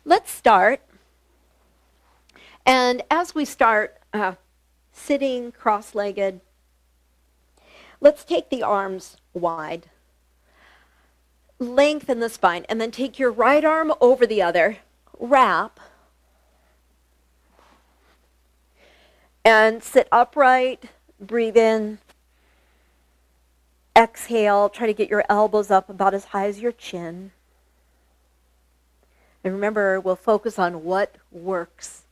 let's start. And as we start sitting cross-legged, let's take the arms wide. Lengthen the spine, and then take your right arm over the other, wrap, and sit upright, breathe in, exhale, try to get your elbows up about as high as your chin. And remember, we'll focus on what works,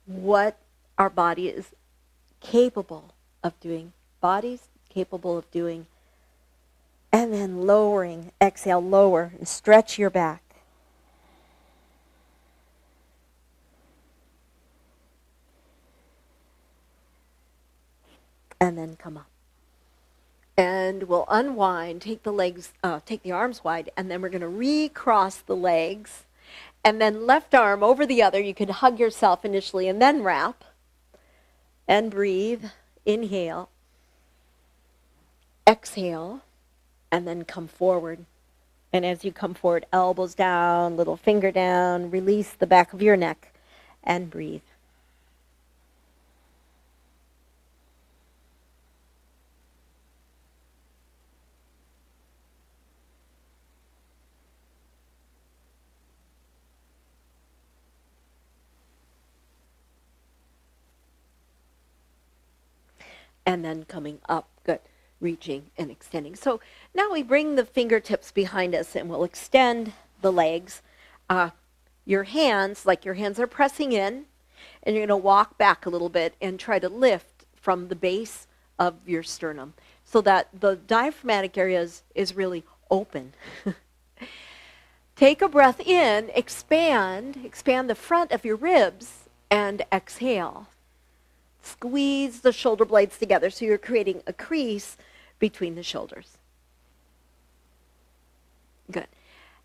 what our body is capable of doing, body's capable of doing. And then lowering, exhale, lower, and stretch your back. And then come up. And we'll unwind, take the arms wide, and then we're going to recross the legs. And then left arm over the other. You can hug yourself initially and then wrap. And breathe. Inhale. Exhale. And then come forward. And as you come forward, elbows down, little finger down, release the back of your neck and breathe. And then coming up, good. Reaching and extending. So now we bring the fingertips behind us and we'll extend the legs. Your hands are pressing in, and you're going to walk back a little bit and try to lift from the base of your sternum so that the diaphragmatic area is really open. Take a breath in, expand the front of your ribs, and exhale. Squeeze the shoulder blades together so you're creating a crease between the shoulders. Good.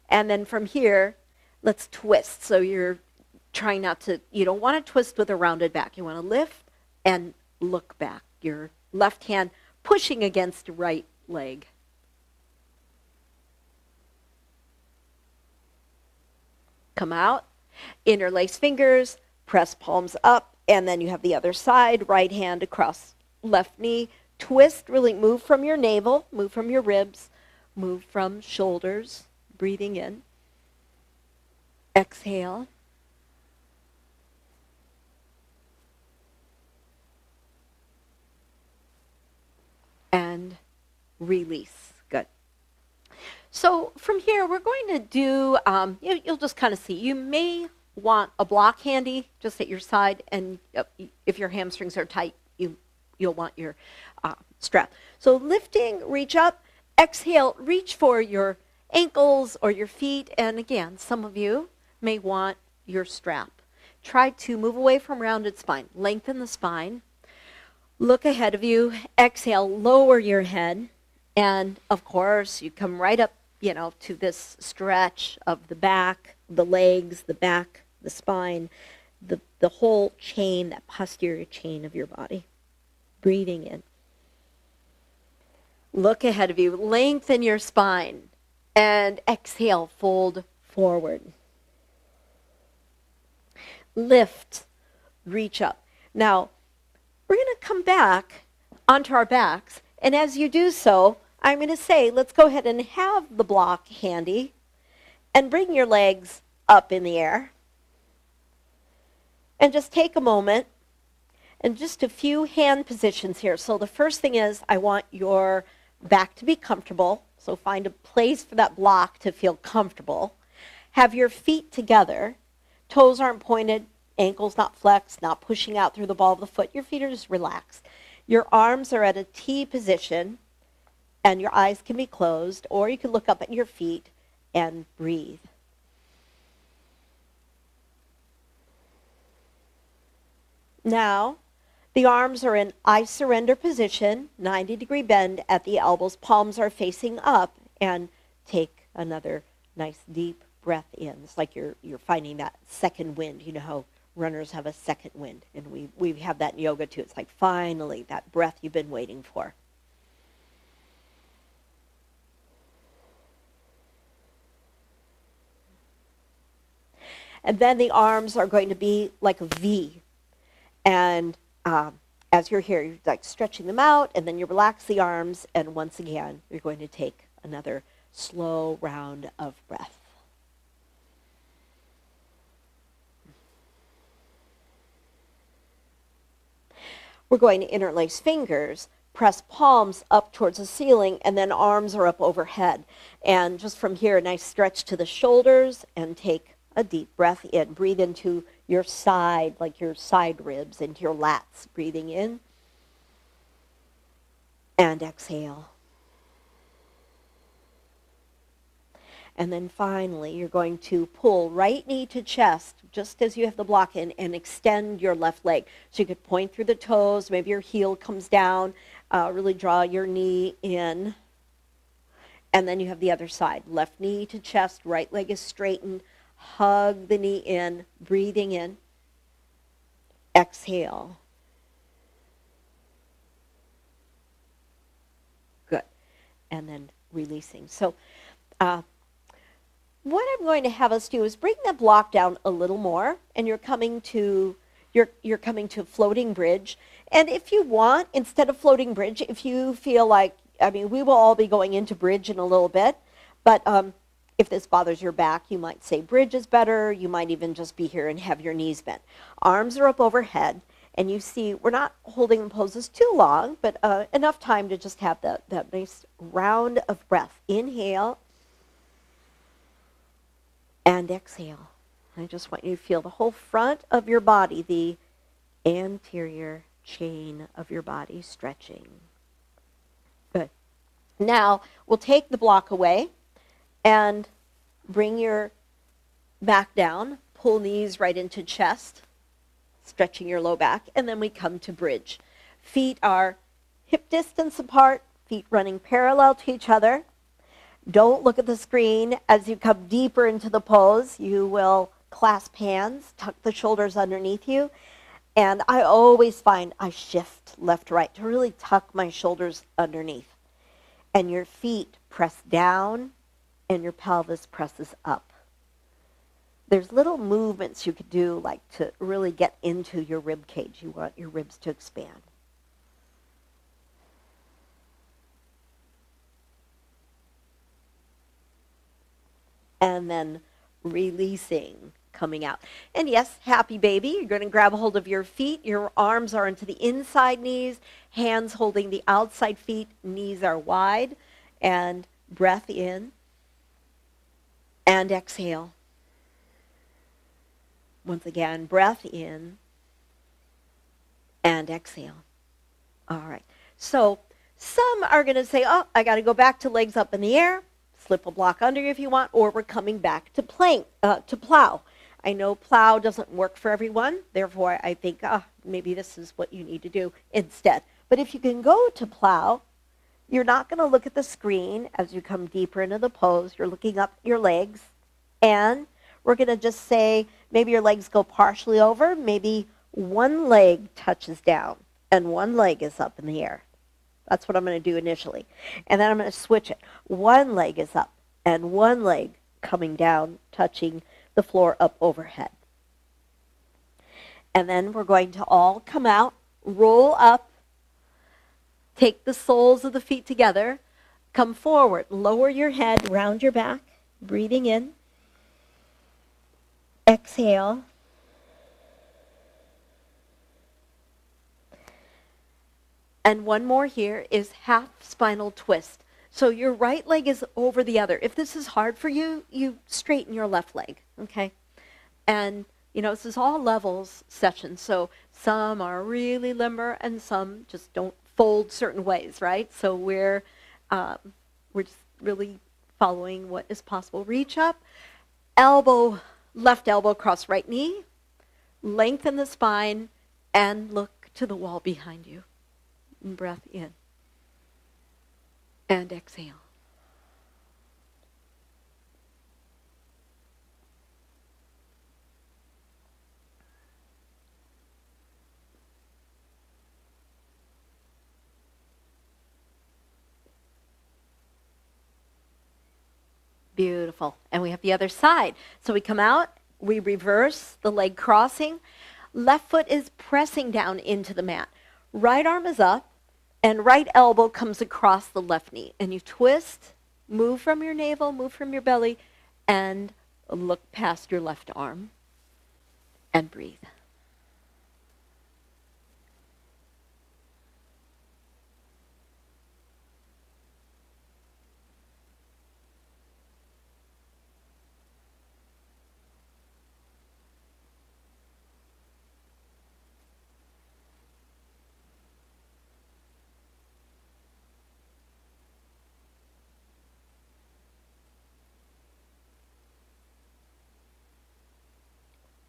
And then from here, let's twist. So you're trying you don't want to twist with a rounded back. You want to lift and look back. Your left hand pushing against right leg. Come out, interlace fingers, press palms up. And then you have the other side, right hand across left knee. Twist, really move from your navel, move from your ribs, move from shoulders, breathing in. Exhale. And release. Good. So from here, we're going to do, you'll just kind of see, you may want a block handy just at your side, and if your hamstrings are tight, you'll want your strap. So lifting, reach up, exhale, reach for your ankles or your feet, and again, some of you may want your strap. Try to move away from rounded spine. Lengthen the spine. Look ahead of you. Exhale, lower your head, and of course, you come right up, to this stretch of the back, the legs, the back, the spine, the whole chain, that posterior chain of your body. Breathing in. Look ahead of you. Lengthen your spine. And exhale, fold forward. Lift, reach up. Now, we're going to come back onto our backs. And as you do so, I'm going to say, let's go ahead and have the block handy and bring your legs up in the air. And just take a moment and just a few hand positions here. So the first thing is I want your back to be comfortable. So find a place for that block to feel comfortable. Have your feet together. Toes aren't pointed, ankles not flexed, not pushing out through the ball of the foot. Your feet are just relaxed. Your arms are at a T position, and your eyes can be closed, or you can look up at your feet and breathe. Now, the arms are in I surrender position, 90-degree bend at the elbows. Palms are facing up, and take another nice deep breath in. It's like you're finding that second wind. You know how runners have a second wind, and we have that in yoga too. It's like finally that breath you've been waiting for. And then the arms are going to be like a V. And as you're here, you're like stretching them out, and then you relax the arms, and once again, you're going to take another slow round of breath. We're going to interlace fingers, press palms up towards the ceiling, and then arms are up overhead. And just from here, a nice stretch to the shoulders, and take a deep breath in. Breathe into your side, like your side ribs, into your lats. Breathing in. And exhale. And then finally, you're going to pull right knee to chest, just as you have the block in, and extend your left leg. So you could point through the toes, maybe your heel comes down, really draw your knee in. And then you have the other side. Left knee to chest, right leg is straightened. Hug the knee in, breathing in. Exhale. Good. And then releasing. So what I'm going to have us do is bring the block down a little more, and you're coming to floating bridge. And if you want, instead of floating bridge, if you feel like, I mean, we will all be going into bridge in a little bit, but if this bothers your back, you might say bridge is better. You might even just be here and have your knees bent. Arms are up overhead, and you see we're not holding the poses too long, but enough time to just have that nice round of breath. Inhale and exhale. I just want you to feel the whole front of your body, the anterior chain of your body stretching. Good. Now, we'll take the block away and bring your back down, pull knees right into chest, stretching your low back, and then we come to bridge. Feet are hip distance apart, feet running parallel to each other. Don't look at the screen. As you come deeper into the pose, you will clasp hands, tuck the shoulders underneath you, and I always find I shift left to right to really tuck my shoulders underneath. And your feet press down, and your pelvis presses up. There's little movements you could do, like to really get into your rib cage. You want your ribs to expand. And then releasing, coming out. And yes, happy baby, you're going to grab a hold of your feet. Your arms are into the inside knees, hands holding the outside feet, knees are wide, and breath in. And exhale. Once again, breath in and exhale. All right. So some are going to say, oh, I got to go back to legs up in the air, slip a block under you if you want, or we're coming back to plow. I know plow doesn't work for everyone. Therefore, I think maybe this is what you need to do instead. But if you can go to plow, you're not going to look at the screen as you come deeper into the pose. You're looking up your legs. And we're going to just say maybe your legs go partially over. Maybe one leg touches down and one leg is up in the air. That's what I'm going to do initially. And then I'm going to switch it. One leg is up and one leg coming down, touching the floor up overhead. And then we're going to all come out, roll up, take the soles of the feet together, come forward, lower your head, round your back, breathing in. Exhale. And one more here is half spinal twist. So your right leg is over the other. If this is hard for you, you straighten your left leg, okay? And, this is all levels session. So some are really limber and some just don't fold certain ways, right? So we're just really following what is possible. Reach up, left elbow across right knee, lengthen the spine, and look to the wall behind you. And breath in. And exhale. Beautiful. And we have the other side. So we come out, we reverse the leg crossing. Left foot is pressing down into the mat. Right arm is up, and right elbow comes across the left knee. And you twist, move from your navel, move from your belly, and look past your left arm and breathe.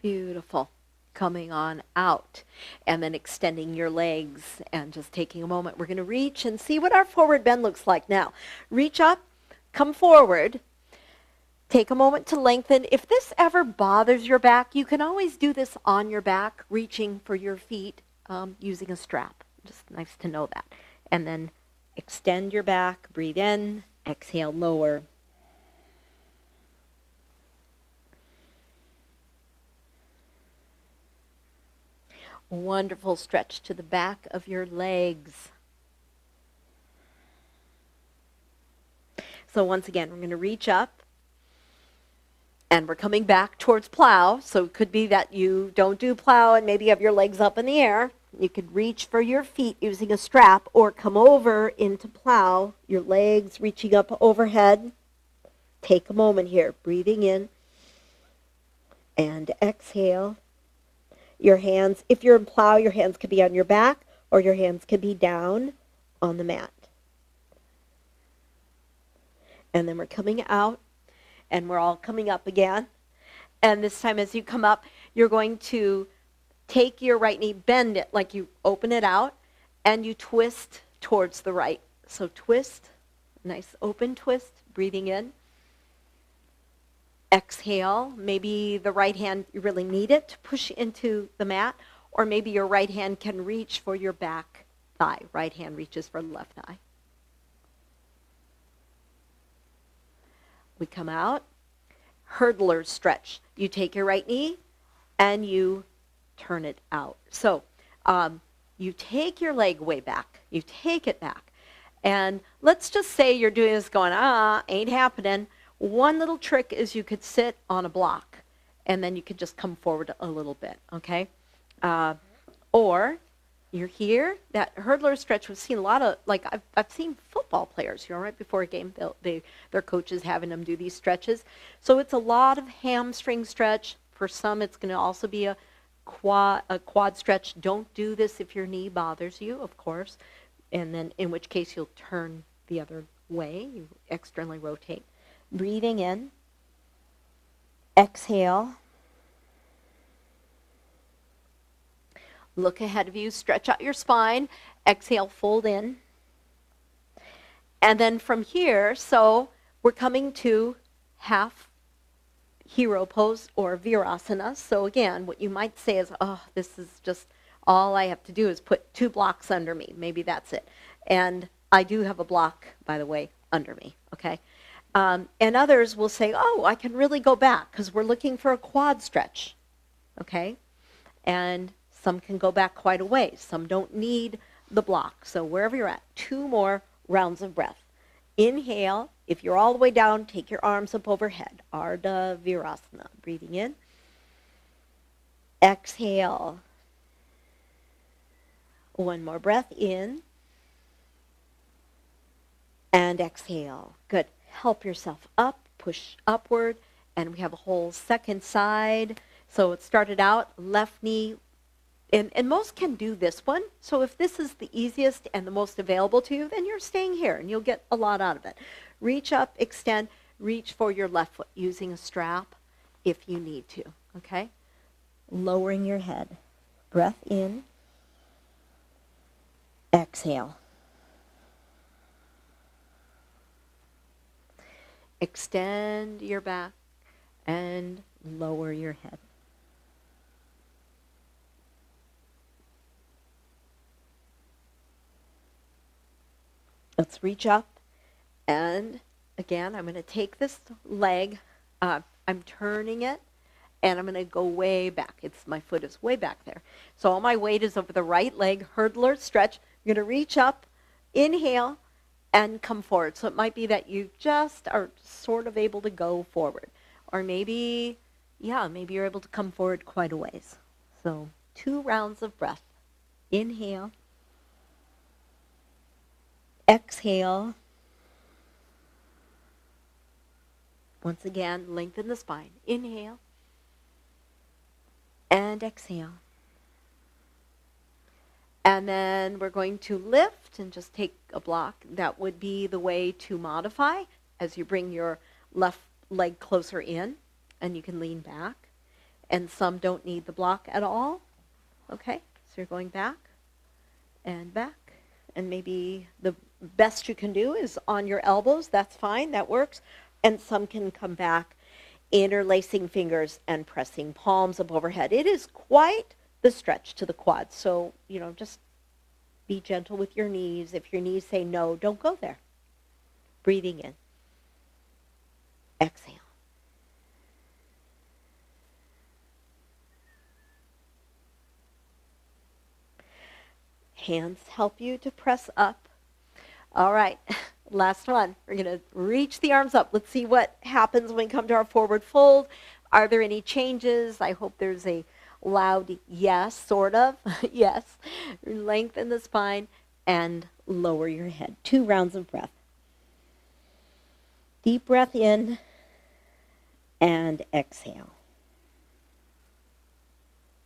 Beautiful. Coming on out and then extending your legs and just taking a moment. We're going to reach and see what our forward bend looks like now. Reach up, come forward. Take a moment to lengthen. If this ever bothers your back, you can always do this on your back, reaching for your feet using a strap. Just nice to know that. And then extend your back, breathe in, exhale, lower. Wonderful stretch to the back of your legs. So once again, we're going to reach up and we're coming back towards plow. So it could be that you don't do plow and maybe you have your legs up in the air. You could reach for your feet using a strap or come over into plow, your legs reaching up overhead. Take a moment here, breathing in and exhale. Your hands, if you're in plow, your hands could be on your back or your hands could be down on the mat. And then we're coming out and we're all coming up again. And this time as you come up, you're going to take your right knee, bend it like you open it out, and you twist towards the right. So twist, nice open twist, breathing in. Exhale, maybe the right hand, you really need it to push into the mat, or maybe your right hand can reach for your back thigh. Right hand reaches for the left thigh. We come out, hurdler stretch. You take your right knee and you turn it out. So you take your leg way back. You take it back. And let's just say you're doing this going, ain't happening. One little trick is you could sit on a block, and then you could just come forward a little bit, okay? Or you're here. That hurdler stretch, we've seen a lot of, like I've seen football players, right before a game, their coaches having them do these stretches. So it's a lot of hamstring stretch. For some, it's going to also be a quad stretch. Don't do this if your knee bothers you, of course, and then in which case you'll turn the other way. You externally rotate. Breathing in, exhale, look ahead of you, stretch out your spine, exhale, fold in. And then from here, so we're coming to half hero pose or virasana. So again, what you might say is, this is just, all I have to do is put 2 blocks under me. Maybe that's it. And I do have a block, by the way, under me, okay? And others will say, I can really go back because we're looking for a quad stretch, okay? And some can go back quite a ways. Some don't need the block. So wherever you're at, 2 more rounds of breath. Inhale. If you're all the way down, take your arms up overhead. Ardha Virasana. Breathing in. Exhale. One more breath in. And exhale. Good. Help yourself up, push upward, and we have a whole second side. So it started out left knee, and most can do this one. So if this is the easiest and the most available to you, then you're staying here and you'll get a lot out of it. Reach up, extend, reach for your left foot using a strap if you need to, okay? Lowering your head. Breath in, exhale. Extend your back and lower your head. Let's reach up. And again, I'm going to take this leg. I'm turning it. and I'm going to go way back. My foot is way back there. So all my weight is over the right leg, hurdler, stretch. I'm going to reach up, inhale, and come forward. So it might be that you just are sort of able to go forward. Or maybe you're able to come forward quite a ways. So 2 rounds of breath. Inhale. Exhale. Once again, lengthen the spine. Inhale. And exhale. And then we're going to lift and just take a block. That would be the way to modify as you bring your left leg closer in, and you can lean back. And some don't need the block at all. Okay, so you're going back and back. And maybe the best you can do is on your elbows. That's fine, that works. And some can come back, interlacing fingers and pressing palms up overhead. It is quite the stretch to the quads. So, just be gentle with your knees. If your knees say no, don't go there. Breathing in. Exhale. Hands help you to press up. All right, last one. We're going to reach the arms up. Let's see what happens when we come to our forward fold. Are there any changes? I hope there's a loud yes, sort of. Yes. Lengthen the spine and lower your head. 2 rounds of breath. Deep breath in and exhale.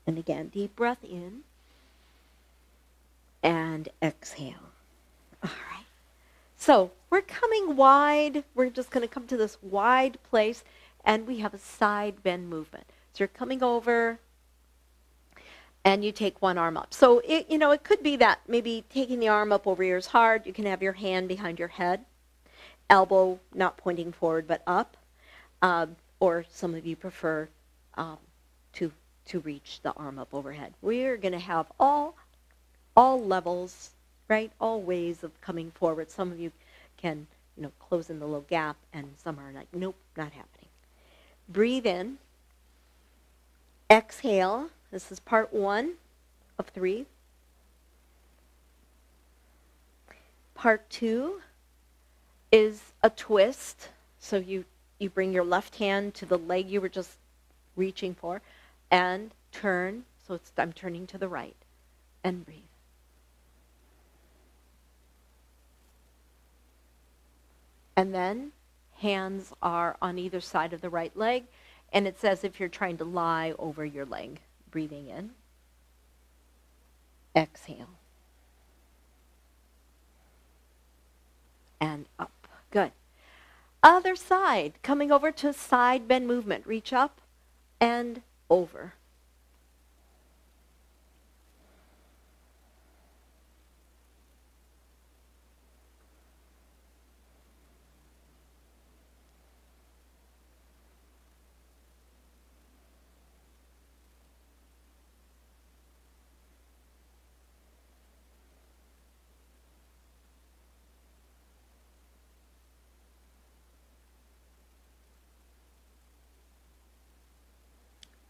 And again, deep breath in and exhale. All right. So we're coming wide. We're just going to come to this wide place, and we have a side bend movement. So you're coming over, and you take one arm up. So it could be that maybe taking the arm up over here is hard. You can have your hand behind your head, elbow not pointing forward but up, or some of you prefer to reach the arm up overhead. We're going to have all levels, right? All ways of coming forward. Some of you can, close in the little gap, and some are like, nope, not happening. Breathe in. Exhale. This is part 1 of 3. Part 2 is a twist. So you bring your left hand to the leg you were just reaching for, and turn. So I'm turning to the right, and breathe. And then hands are on either side of the right leg, and it's as if you're trying to lie over your leg. Breathing in. Exhale. And up. Good. Other side. Coming over to side bend movement. Reach up and over.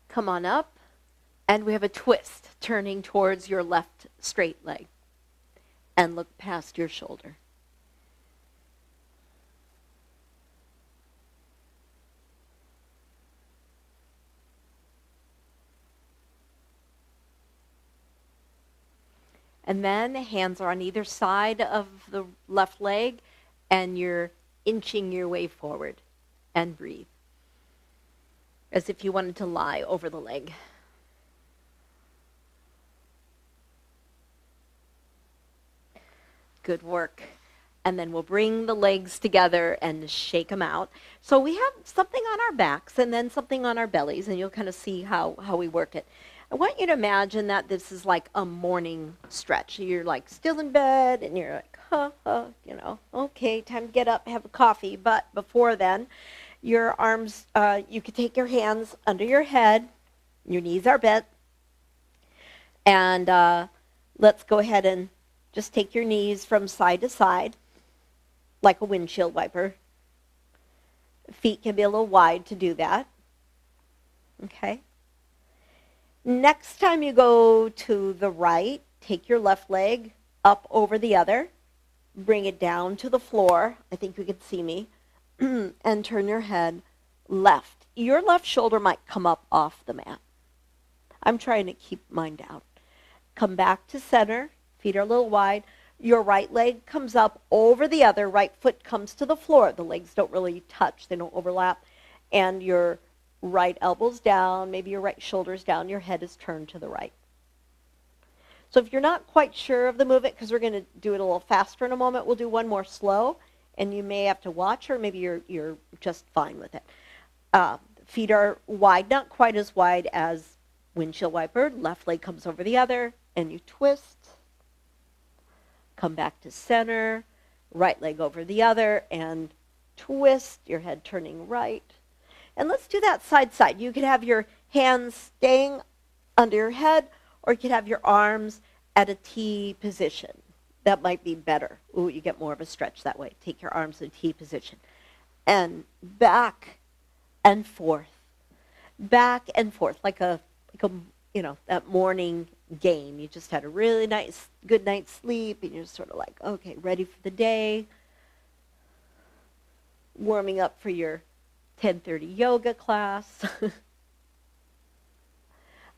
Come on up, and we have a twist, turning towards your left straight leg, and look past your shoulder. And then hands are on either side of the left leg, and you're inching your way forward, and breathe. As if you wanted to lie over the leg. Good work. And then we'll bring the legs together and shake them out. So we have something on our backs and then something on our bellies, and you'll kind of see how we work it. I want you to imagine that this is like a morning stretch. You're like still in bed, and you're like, okay, time to get up, have a coffee. But before then, your arms, you could take your hands under your head. Your knees are bent. And let's go ahead and just take your knees from side to side, like a windshield wiper. Feet can be a little wide to do that. Okay? Next time you go to the right, take your left leg up over the other, bring it down to the floor. I think you can see me. And turn your head left. Your left shoulder might come up off the mat. I'm trying to keep mine down. Come back to center. Feet are a little wide. Your right leg comes up over the other. Right foot comes to the floor. The legs don't really touch. They don't overlap. And your right elbow's down. Maybe your right shoulder's down. Your head is turned to the right. So if you're not quite sure of the movement, because we're going to do it a little faster in a moment, we'll do one more slow. And you may have to watch, or maybe you're just fine with it. Feet are wide, not quite as wide as windshield wiper. Left leg comes over the other, and you twist. Come back to center. Right leg over the other, and twist. Your head turning right. And let's do that side side. You could have your hands staying under your head, or you could have your arms at a T position. That might be better. Ooh, you get more of a stretch that way. Take your arms in T position. And back and forth. Back and forth, like a that morning game. You just had a really nice, good night's sleep, and you're sort of like, okay, ready for the day. Warming up for your 10:30 yoga class.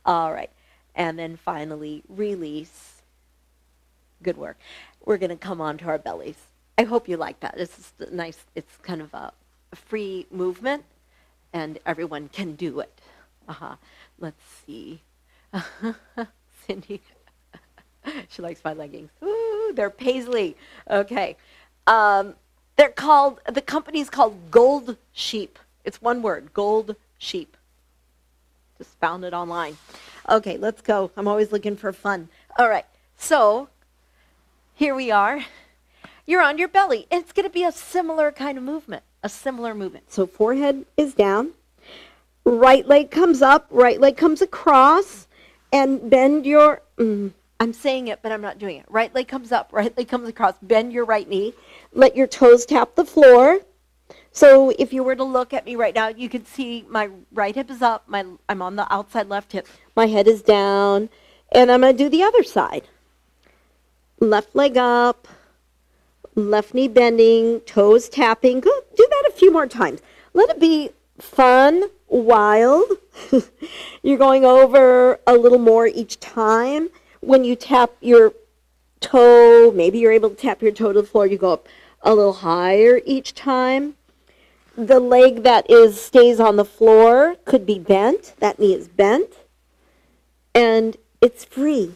All right. And then finally, release. Good work. We're going to come onto our bellies. I hope you like that. This is nice. It's kind of a free movement, and everyone can do it. Let's see. Cindy, she likes my leggings. Ooh, they're paisley. Okay. The company's called Gold Sheep. It's one word, Gold Sheep. Just found it online. Okay, let's go. I'm always looking for fun. All right. So here we are. You're on your belly. And it's going to be a similar kind of movement, So forehead is down. Right leg comes up, right leg comes across, and bend your, I'm saying it, but I'm not doing it. Right leg comes up, right leg comes across, bend your right knee. Let your toes tap the floor. So if you were to look at me right now, you could see my right hip is up, I'm on the outside left hip. My head is down, and I'm going to do the other side. Left leg up, left knee bending, toes tapping. Go do that a few more times. Let it be fun, wild. You're going over a little more each time. When you tap your toe, maybe you're able to tap your toe to the floor, you go up a little higher each time. The leg that stays on the floor could be bent. That knee is bent. And it's free.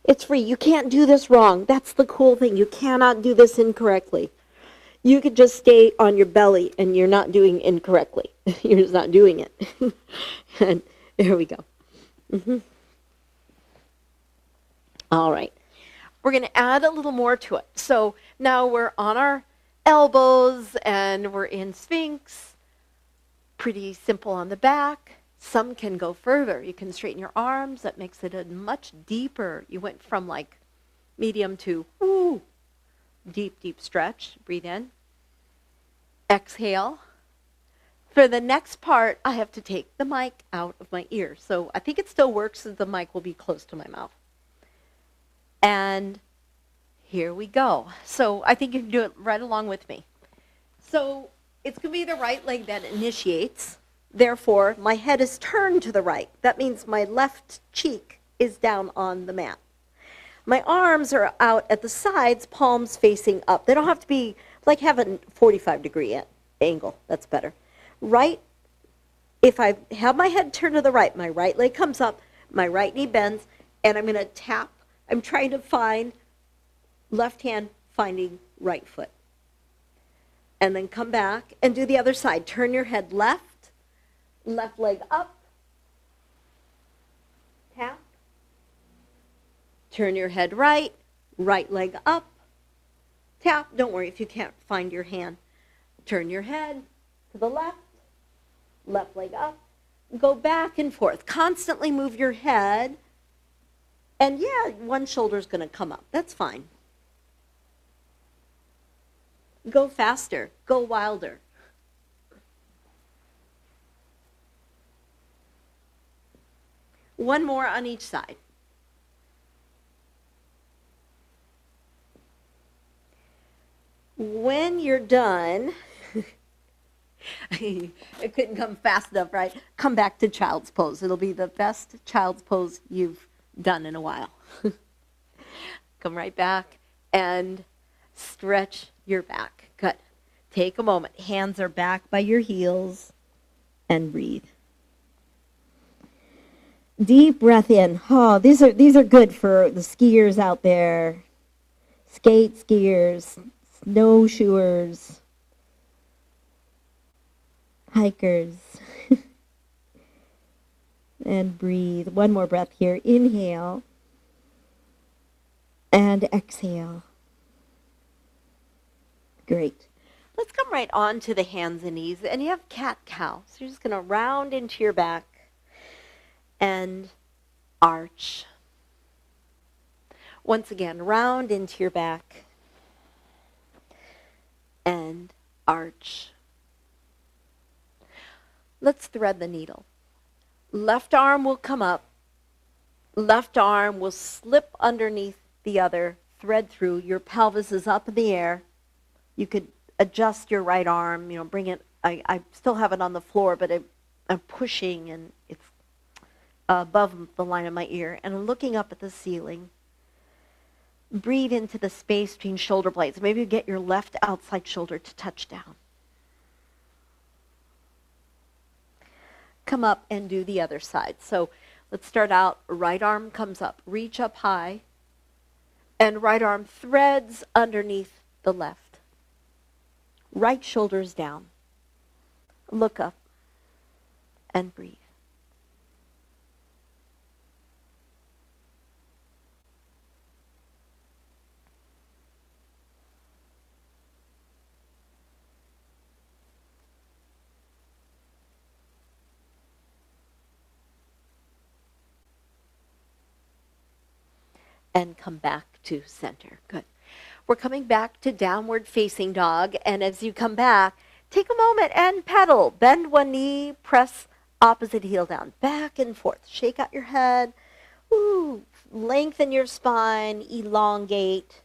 It's free. You can't do this wrong. That's the cool thing. You cannot do this incorrectly. You could just stay on your belly and you're not doing incorrectly. You're just not doing it. And there we go. All right. We're going to add a little more to it. So now we're on our elbows and we're in Sphinx. Pretty simple on the back. Some can go further. You can straighten your arms. That makes it a much deeper. You went from like medium to deep, deep stretch. Breathe in. Exhale. For the next part, I have to take the mic out of my ear. So I think it still works as the mic will be close to my mouth. And here we go. So I think you can do it right along with me. So it's going to be the right leg that initiates. Therefore, my head is turned to the right. That means my left cheek is down on the mat. My arms are out at the sides, palms facing up. They don't have to be like have a 45-degree angle. That's better. Right, if I have my head turned to the right, my right leg comes up, my right knee bends, and I'm going to tap. I'm trying to find left hand finding right foot. And then come back and do the other side. Turn your head left, left leg up, tap. Turn your head right, right leg up, tap. Don't worry if you can't find your hand. Turn your head to the left, left leg up. Go back and forth. Constantly move your head. And yeah, one shoulder's going to come up. That's fine. Go faster. Go wilder. One more on each side. When you're done, it couldn't come fast enough, right? Come back to child's pose. It'll be the best child's pose you've done in a while. Come right back and stretch your back. Good. Take a moment. Hands are back by your heels and breathe. Deep breath in. Oh, these are good for the skiers out there. Skiers, snowshoers, hikers. And breathe. One more breath here. Inhale and exhale. Great. Let's come right on to the hands and knees. And you have cat-cow. So you're just going to round into your back and arch. Once again, round into your back and arch. Let's thread the needle. Left arm will come up. Left arm will slip underneath the other, thread through. Your pelvis is up in the air. You could adjust your right arm, bring it. I still have it on the floor, but I'm pushing and it's above the line of my ear. And I'm looking up at the ceiling. Breathe into the space between shoulder blades. Maybe you get your left outside shoulder to touch down. Come up and do the other side. So let's start out. Right arm comes up. Reach up high. And right arm threads underneath the left. Right shoulder's down. Look up and breathe. And come back to center. Good. We're coming back to downward facing dog. And as you come back, take a moment and pedal. Bend one knee, press opposite heel down. Back and forth. Shake out your head. Ooh, lengthen your spine. Elongate.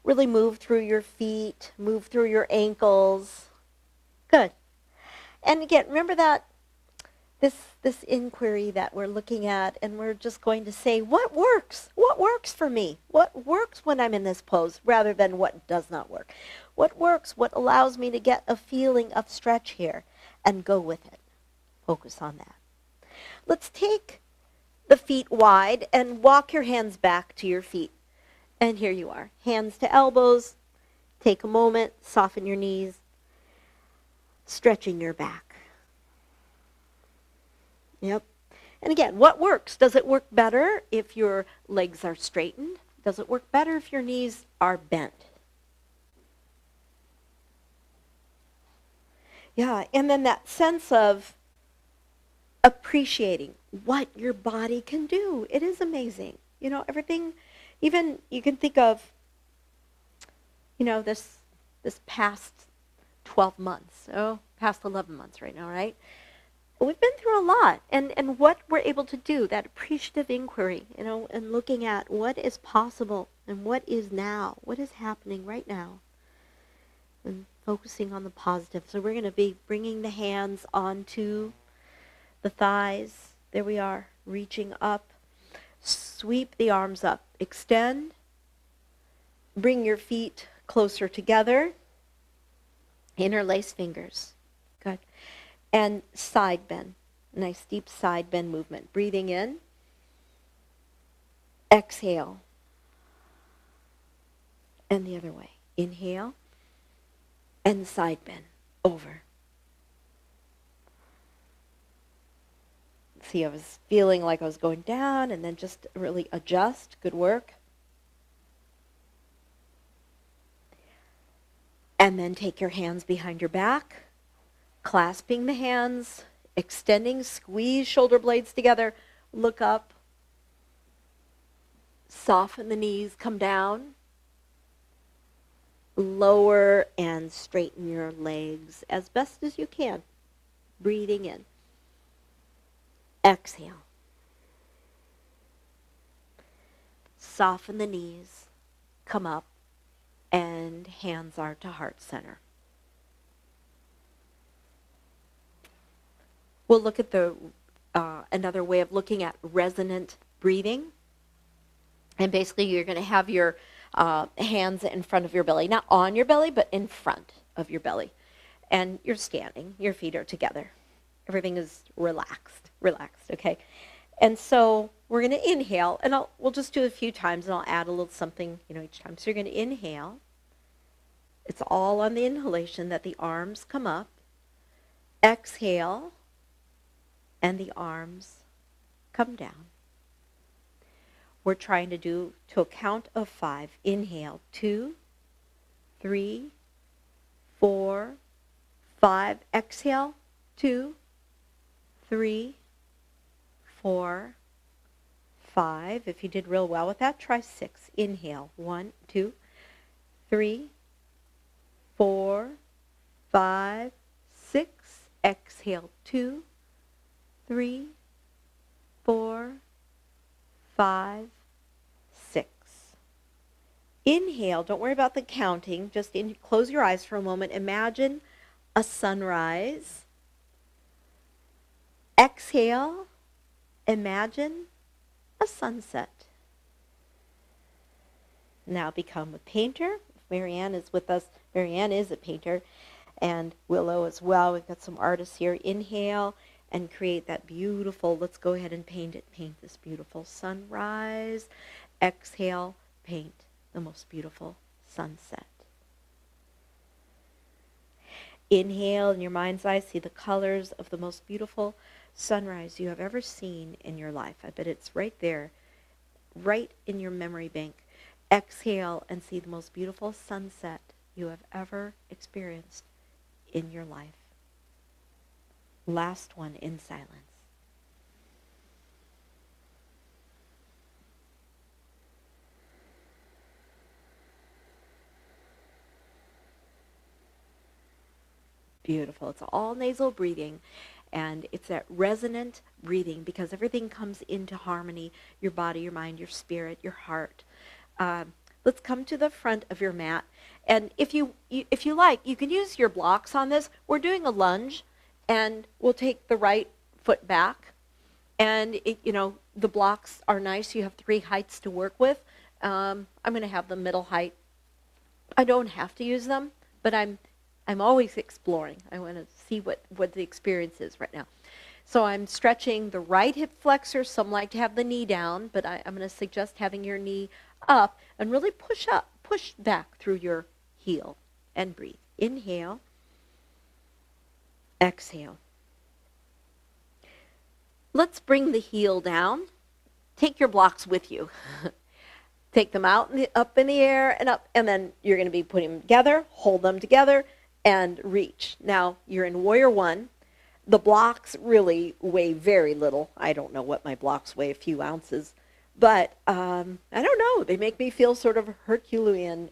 Really move through your feet. Move through your ankles. Good. And again, remember that this inquiry that we're looking at, and we're just going to say, what works? What works for me? What works when I'm in this pose, rather than what does not work? What works? What allows me to get a feeling of stretch here? And go with it. Focus on that. Let's take the feet wide and walk your hands back to your feet. And here you are. Hands to elbows. Take a moment. Soften your knees. Stretching your back. Yep. And again, what works? Does it work better if your legs are straightened? Does it work better if your knees are bent? Yeah, and then that sense of appreciating what your body can do. It is amazing. Everything, even you can think of, this past 12 months, past 11 months right now, right? We've been through a lot, and what we're able to do, that appreciative inquiry, and looking at what is possible and what is now, what is happening right now, and focusing on the positive. So we're going to be bringing the hands onto the thighs. There we are, reaching up. Sweep the arms up. Extend. Bring your feet closer together. Interlace fingers. Good. And side bend. Nice deep side bend movement. Breathing in. Exhale. And the other way. Inhale. And side bend. Over. See, I was feeling like I was going down, and then just really adjust. Good work. And then take your hands behind your back. Clasping the hands, extending, squeeze shoulder blades together, look up, soften the knees, come down, lower and straighten your legs as best as you can. Breathing in. Exhale. Soften the knees. Come up. And hands are to heart center. We'll look at the another way of looking at resonant breathing. And basically you're going to have your hands in front of your belly. Not on your belly, but in front of your belly. And you're standing. Your feet are together. Everything is relaxed, okay? And so we're going to inhale, and we'll just do it a few times, and I'll add a little something, each time. So you're going to inhale. It's all on the inhalation that the arms come up. Exhale, and the arms come down. We're trying to do to a count of 5. Inhale, 2, 3, 4, 5. Exhale, 2, 3, 4, 5. If you did real well with that, try 6. Inhale, 1, 2, 3, 4, 5, 6. Exhale, 2, 3, 4, 5, 6. Inhale, don't worry about the counting, just close your eyes for a moment. Imagine a sunrise. Exhale, imagine a sunset. Now become a painter. Marianne is with us. Marianne is a painter, and Willow as well. We've got some artists here. Inhale and create that beautiful, let's go ahead and paint this beautiful sunrise. Exhale, paint the most beautiful sunset. Inhale, in your mind's eye, see the colors of the most beautiful sunrise you have ever seen in your life. I bet it's right there, right in your memory bank. Exhale and see the most beautiful sunset you have ever experienced in your life. Last one in silence. Beautiful. It's all nasal breathing, and it's that resonant breathing because everything comes into harmony, your body, your mind, your spirit, your heart. Let's come to the front of your mat, and if you like, you can use your blocks on this. We're doing a lunge, and we'll take the right foot back, and the blocks are nice. You have 3 heights to work with. I'm going to have the middle height. I don't have to use them, but I'm always exploring. I want to see what the experience is right now. So I'm stretching the right hip flexor. Some like to have the knee down, but I'm going to suggest having your knee up and really push back through your heel and breathe. Inhale. Exhale. Let's bring the heel down. Take your blocks with you. Take them out up in the air and up, and then you're going to be putting them together, hold them together, and reach. Now, you're in Warrior 1. The blocks really weigh very little. I don't know what my blocks weigh, a few ounces. But I don't know. They make me feel sort of Herculean.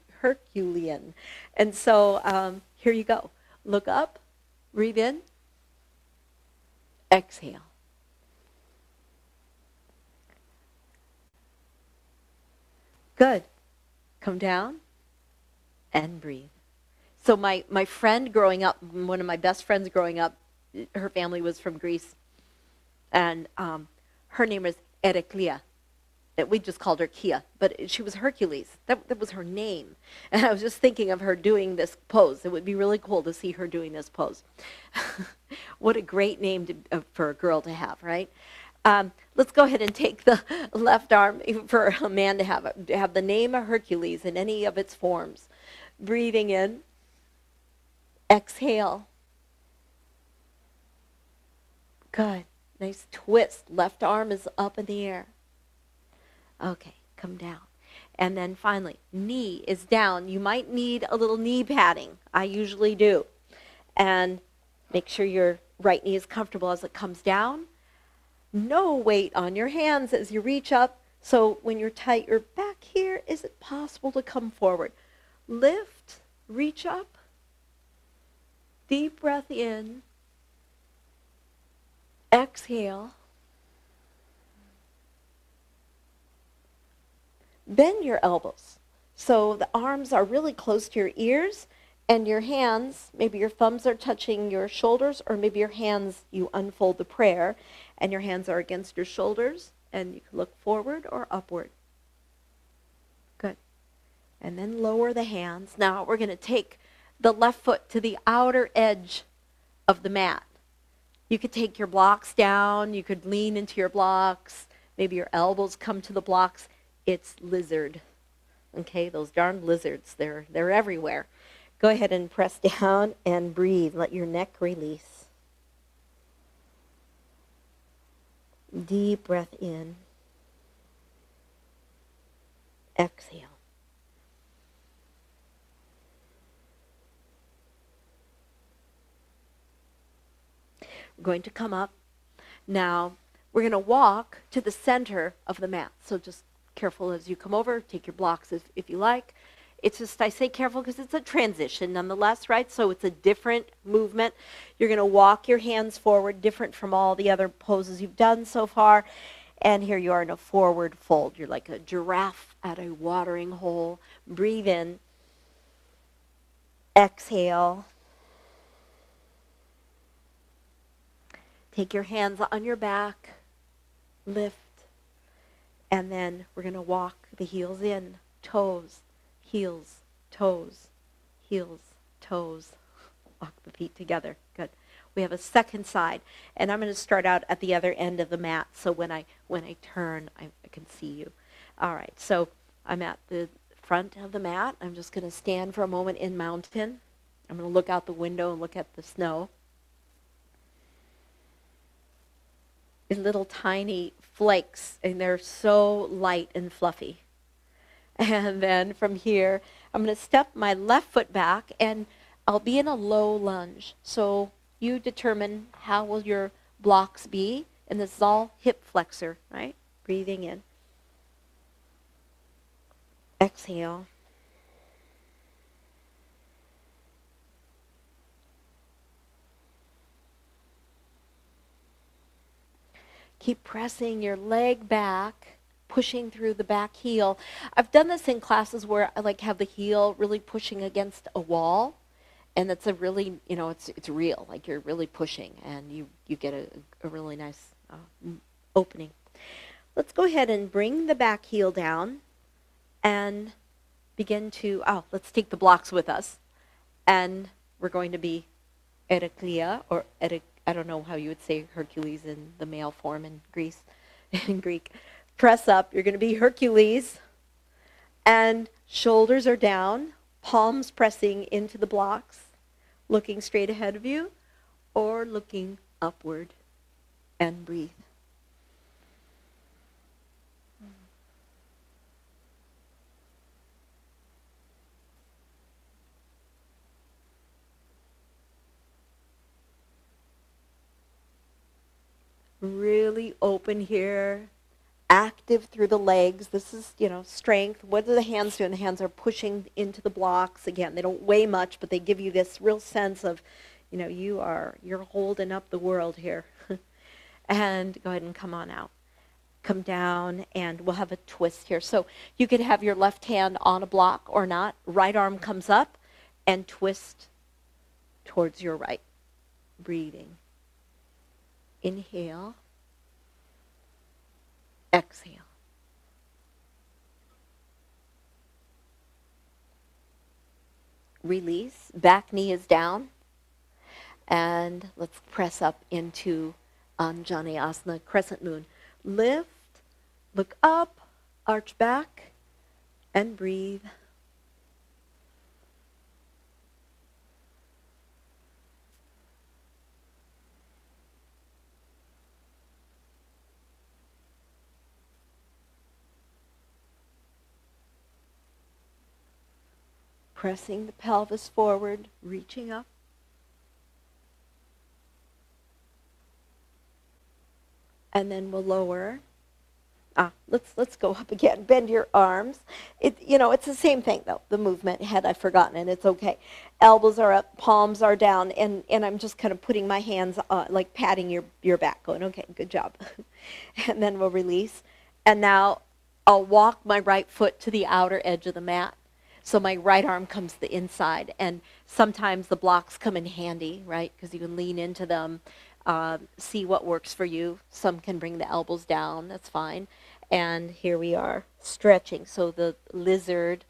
And so here you go. Look up. Breathe in. Exhale. Good. Come down and breathe. So my friend growing up, one of my best friends growing up, her family was from Greece. And her name was Eriklia. We just called her Kia, but she was Hercules. That was her name. And I was just thinking of her doing this pose. It would be really cool to see her doing this pose. What a great name for a girl to have, right? Let's go ahead and take the left arm for a man to have the name of Hercules in any of its forms. Breathing in. Exhale. Good. Nice twist. Left arm is up in the air. Okay, come down. And then finally, knee is down. You might need a little knee padding. I usually do. And make sure your right knee is comfortable as it comes down. No weight on your hands as you reach up. So when you're tight, you're back here. Is it possible to come forward? Lift, reach up. Deep breath in. Exhale. Bend your elbows. So the arms are really close to your ears, and your hands, maybe your thumbs are touching your shoulders, or maybe your hands, you unfold the prayer, and your hands are against your shoulders, and you can look forward or upward. Good. And then lower the hands. Now we're going to take the left foot to the outer edge of the mat. You could take your blocks down. You could lean into your blocks. Maybe your elbows come to the blocks. It's lizard. Okay, those darn lizards, they're everywhere. Go ahead and press down and breathe. Let your neck release. Deep breath in. Exhale. We're going to come up. Now, we're going to walk to the center of the mat. So just careful as you come over. Take your blocks if you like. It's just, I say careful because it's a transition nonetheless, right? So it's a different movement. You're going to walk your hands forward, different from all the other poses you've done so far. And here you are in a forward fold. You're like a giraffe at a watering hole. Breathe in. Exhale. Take your hands on your back. Lift. And then we're going to walk the heels in. Toes. Heels, toes, heels, toes. Walk the feet together. Good. We have a second side, and I'm going to start out at the other end of the mat, so when I turn, I can see you. All right, so I'm at the front of the mat. I'm just going to stand for a moment in mountain. I'm going to look out the window and look at the snow. These little tiny flakes, and they're so light and fluffy. And then from here, I'm going to step my left foot back, and I'll be in a low lunge. So you determine how will your blocks be. And this is all hip flexor, right? Breathing in. Exhale. Keep pressing your leg back, pushing through the back heel. I've done this in classes where I like have the heel really pushing against a wall, and it's a really, it's real, like you're really pushing, and you get a really nice opening. Let's go ahead and bring the back heel down and begin to, let's take the blocks with us, and we're going to be Ereklia, or I don't know how you would say Hercules in the male form in Greece, in Greek. Press up. You're going to be Hercules. And shoulders are down, palms pressing into the blocks, looking straight ahead of you, or looking upward, and breathe. Really open here. Active through the legs. This is, strength. What are the hands doing? The hands are pushing into the blocks. Again, they don't weigh much, but they give you this real sense of, you're holding up the world here. And go ahead and come on out. Come down, and we'll have a twist here. So you could have your left hand on a block or not. Right arm comes up and twist towards your right. Breathing. Inhale. Exhale. Release. Back knee is down. And let's press up into Anjaneyasana, crescent moon. Lift, look up, arch back, and breathe. Pressing the pelvis forward, reaching up. And then we'll lower. Let's go up again. Bend your arms. It's the same thing though. The movement. Had I forgotten it? It's okay. Elbows are up, palms are down, and I'm just kind of putting my hands like patting your back, going, okay, good job. And then we'll release. And now I'll walk my right foot to the outer edge of the mat. So my right arm comes to the inside. And sometimes the blocks come in handy, right? Because you can lean into them, see what works for you. Some can bring the elbows down. That's fine. And here we are, stretching. So the lizard,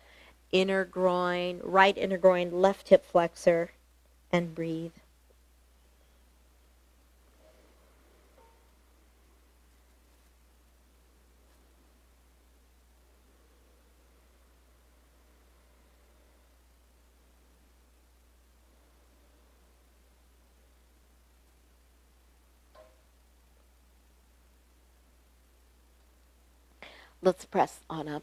inner groin, right inner groin, left hip flexor, and breathe. Let's press on up.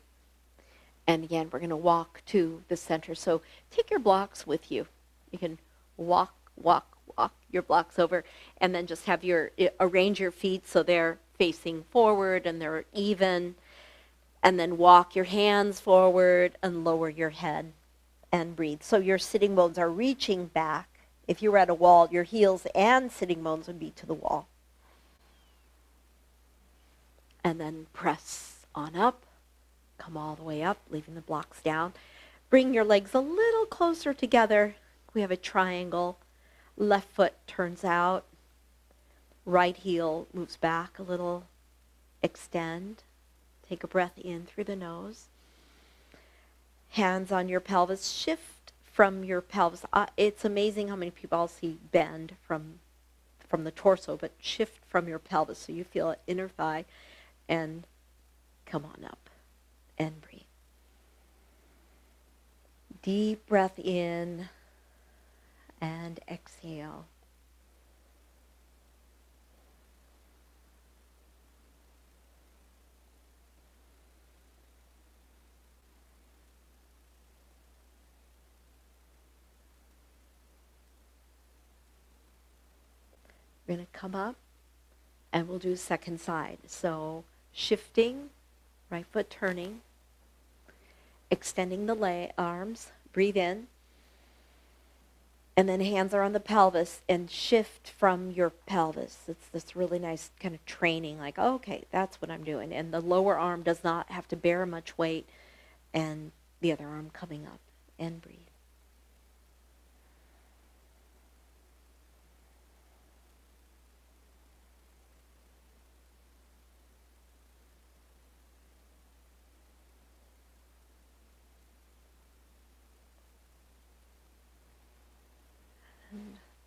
And again, we're going to walk to the center. So take your blocks with you. You can walk your blocks over, and then just have arrange your feet so they're facing forward and they're even. And then walk your hands forward and lower your head and breathe. So your sitting bones are reaching back. If you were at a wall, your heels and sitting bones would be to the wall. And then press on up, come all the way up, leaving the blocks down. Bring your legs a little closer together. We have a triangle. Left foot turns out. Right heel moves back a little. Extend. Take a breath in through the nose. Hands on your pelvis. Shift from your pelvis. It's amazing how many people I'll see bend from the torso, but shift from your pelvis so you feel it, inner thigh, and come on up and breathe. Deep breath in and exhale. We're going to come up and we'll do second side. So shifting, right foot turning, extending the arms, breathe in, and then hands are on the pelvis and shift from your pelvis. It's this really nice kind of training, like, oh, okay, that's what I'm doing. And the lower arm does not have to bear much weight, and the other arm coming up, and breathe.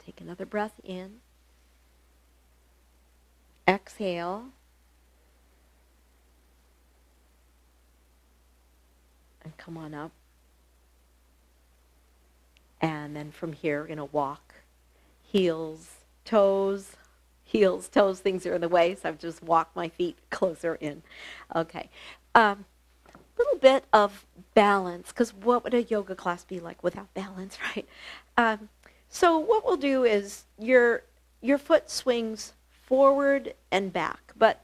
Take another breath in. Exhale. And come on up. And then from here, we're going to walk. Heels, toes, things are in the way, so I've just walked my feet closer in. Okay. Little bit of balance, because what would a yoga class be like without balance, right? So what we'll do is your foot swings forward and back, but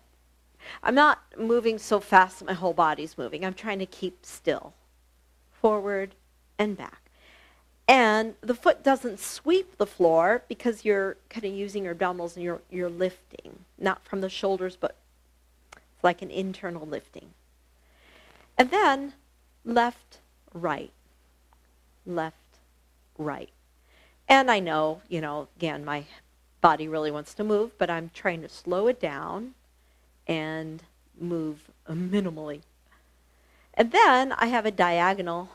I'm not moving so fast that my whole body's moving. I'm trying to keep still. Forward and back. And the foot doesn't sweep the floor because you're kind of using your abdominals and you're lifting, not from the shoulders, but it's like an internal lifting. And then left, right, left, right. And I know, again, my body really wants to move, but I'm trying to slow it down and move minimally. And then I have a diagonal.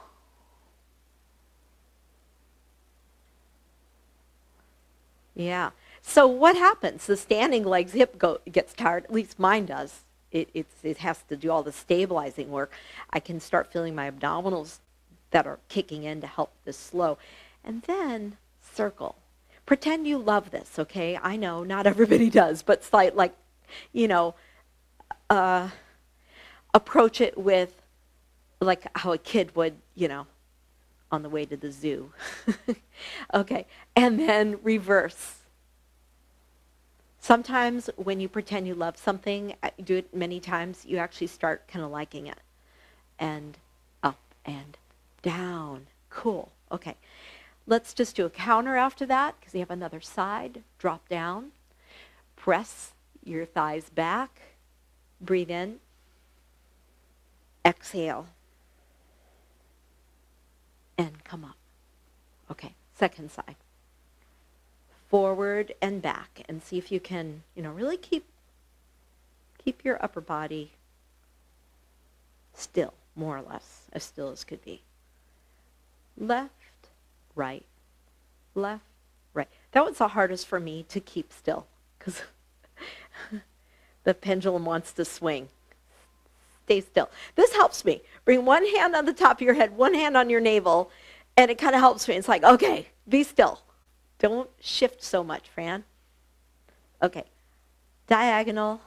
Yeah. So what happens? The standing legs hip gets tired, at least mine does. It has to do all the stabilizing work. I can start feeling my abdominals that are kicking in to help this slow. And then circle. Pretend you love this, okay? I know not everybody does, but it's like approach it with like how a kid would, on the way to the zoo. Okay, and then reverse. Sometimes when you pretend you love something, do it many times, you actually start kind of liking it. And up and down. Cool. Okay. Let's just do a counter after that because you have another side. Drop down. Press your thighs back. Breathe in. Exhale. And come up. Okay. Second side. Forward and back, and see if you can, really keep your upper body still, more or less, as still as could be. Left, right, left, right. That was the hardest for me to keep still, because the pendulum wants to swing. Stay still. This helps me. Bring one hand on the top of your head, one hand on your navel, and it kind of helps me. It's like, okay, be still. Don't shift so much, Fran. Okay. Diagonal.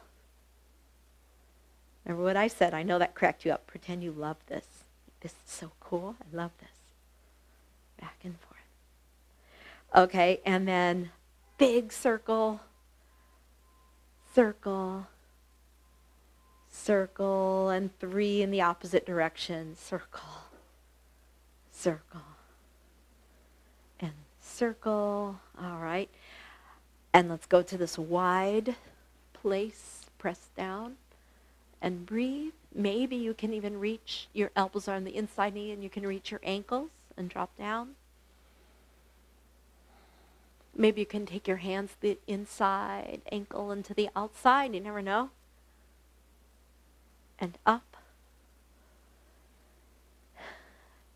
Remember what I said. I know that cracked you up. Pretend you love this. This is so cool. I love this. Back and forth. Okay, and then big circle. Circle. Circle. And 3 in the opposite direction. Circle. Circle. And circle. All right. And let's go to this wide place. Press down and breathe. Maybe you can even reach, your elbows are on the inside knee and you can reach your ankles and drop down. Maybe you can take your hands the inside ankle and to the outside. You never know. And up.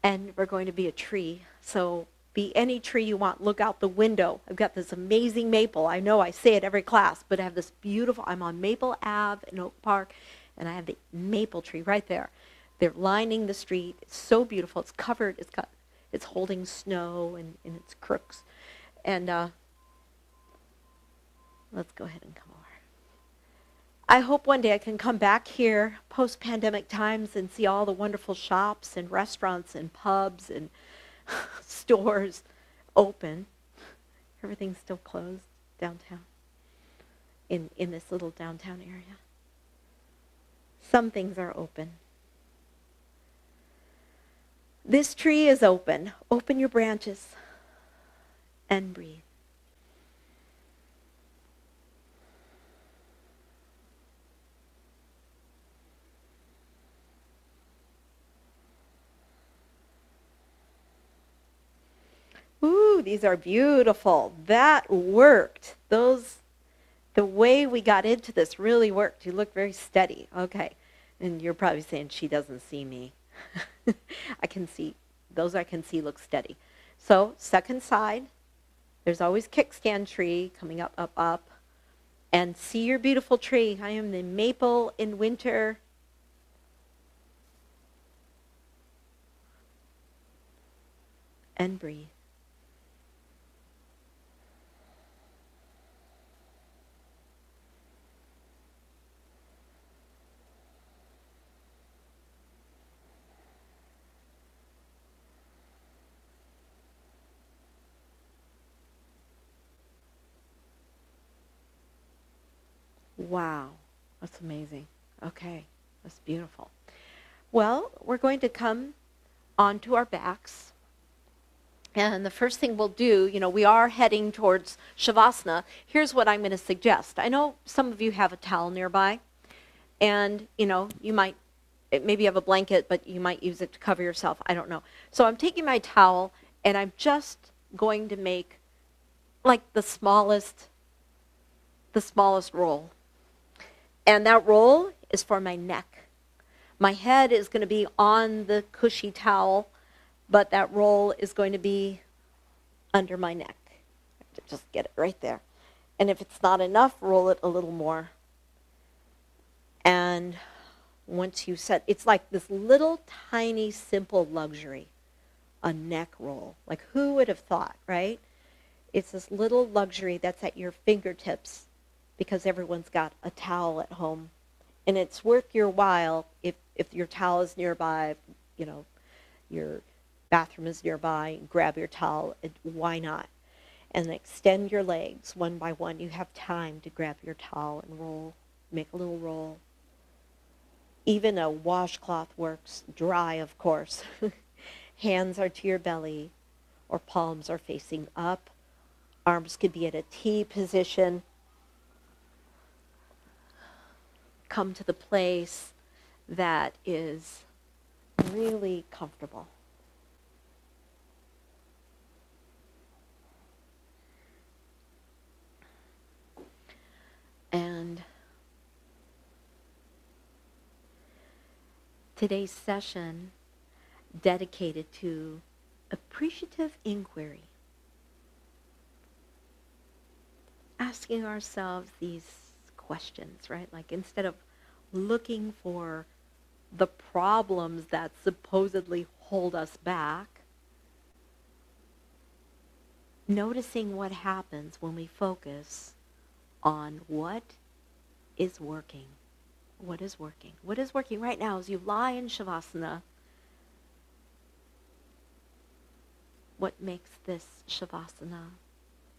And we're going to be a tree. So be any tree you want. Look out the window. I've got this amazing maple. I know I say it every class, but I have this beautiful, I'm on Maple Ave in Oak Park, and I have the maple tree right there. They're lining the street. It's so beautiful. It's covered. It's holding snow and its crooks. And let's go ahead and come over. I hope one day I can come back here post-pandemic times and see all the wonderful shops and restaurants and pubs and stores open. Everything's still closed downtown, in this little downtown area. Some things are open. This tree is open. Open your branches and breathe. Ooh, these are beautiful. That worked. The way we got into this really worked. You look very steady. Okay. And you're probably saying, she doesn't see me. I can see. Those I can see look steady. So, second side. There's always kickstand tree coming up, up, up. And see your beautiful tree. I am the maple in winter. And breathe. Wow, that's amazing. Okay, that's beautiful. Well, we're going to come onto our backs. And the first thing we'll do, we are heading towards Savasana. Here's what I'm going to suggest. I know some of you have a towel nearby. And, you might, maybe you have a blanket, but you might use it to cover yourself. I don't know. So I'm taking my towel, and I'm just going to make, like, the smallest roll. And that roll is for my neck. My head is going to be on the cushy towel, but that roll is going to be under my neck. Just get it right there. And if it's not enough, roll it a little more. And once you set, it's like this little tiny simple luxury, a neck roll. Like, who would have thought, right? It's this little luxury that's at your fingertips, because everyone's got a towel at home. And it's worth your while if your towel is nearby, your bathroom is nearby, grab your towel. Why not? And extend your legs one by one. You have time to grab your towel and roll, make a little roll. Even a washcloth works, dry of course. Hands are to your belly or palms are facing up. Arms could be at a T position. Come to the place that is really comfortable. And today's session dedicated to appreciative inquiry. Asking ourselves these questions, right? Like instead of looking for the problems that supposedly hold us back, noticing what happens when we focus on what is working. What is working? What is working right now as you lie in Shavasana? What makes this Shavasana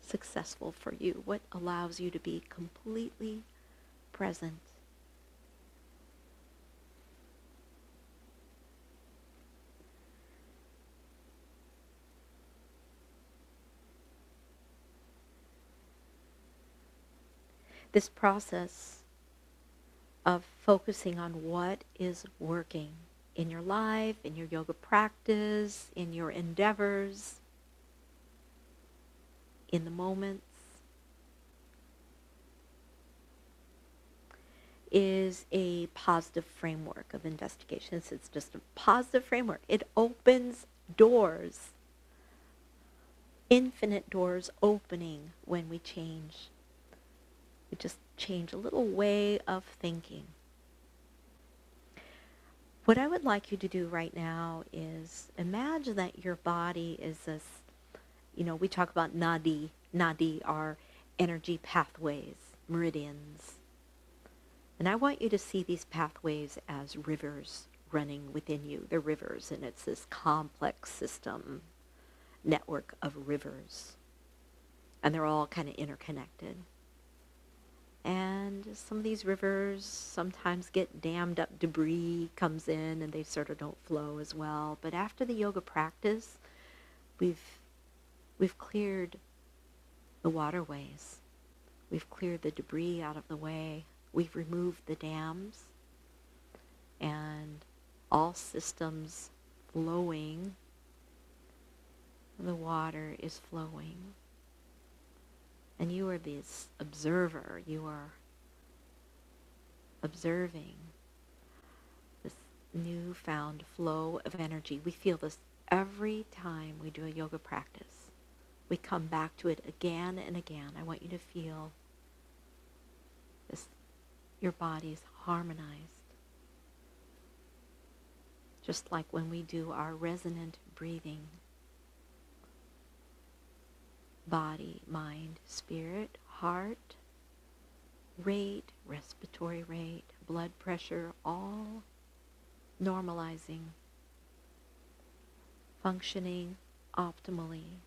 successful for you? What allows you to be completely present? This process of focusing on what is working in your life, in your yoga practice, in your endeavors, in the moments, is a positive framework of investigation. It's just a positive framework. It opens doors, infinite doors opening when we change. We just change a little way of thinking. What I would like you to do right now is imagine that your body is this, we talk about nadi. Nadi are energy pathways, meridians. And I want you to see these pathways as rivers running within you. They're rivers, and it's this complex system, network of rivers. And they're all kind of interconnected. And some of these rivers sometimes get dammed up, debris comes in, and they sort of don't flow as well. But after the yoga practice, we've cleared the waterways. We've cleared the debris out of the way. We've removed the dams. And all systems flowing, the water is flowing. And you are this observer. You are observing this newfound flow of energy. We feel this every time we do a yoga practice. We come back to it again and again. I want you to feel this, your body's harmonized. Just like when we do our resonant breathing. Body, mind, spirit, heart, rate, respiratory rate, blood pressure, all normalizing, functioning optimally.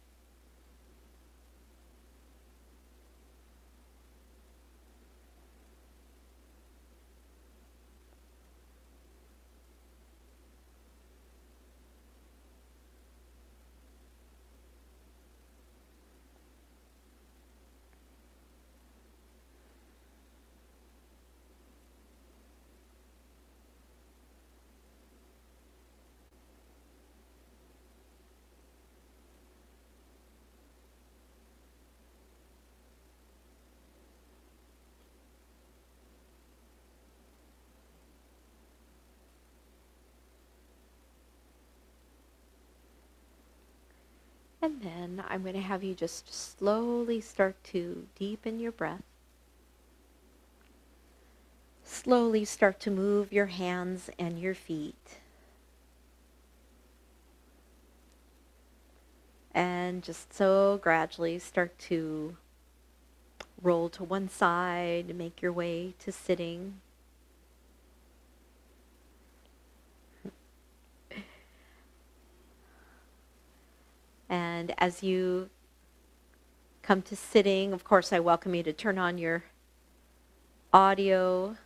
And then I'm going to have you just slowly start to deepen your breath. Slowly start to move your hands and your feet. And just so gradually start to roll to one side, make your way to sitting. And as you come to sitting. Of course, I welcome you to turn on your audio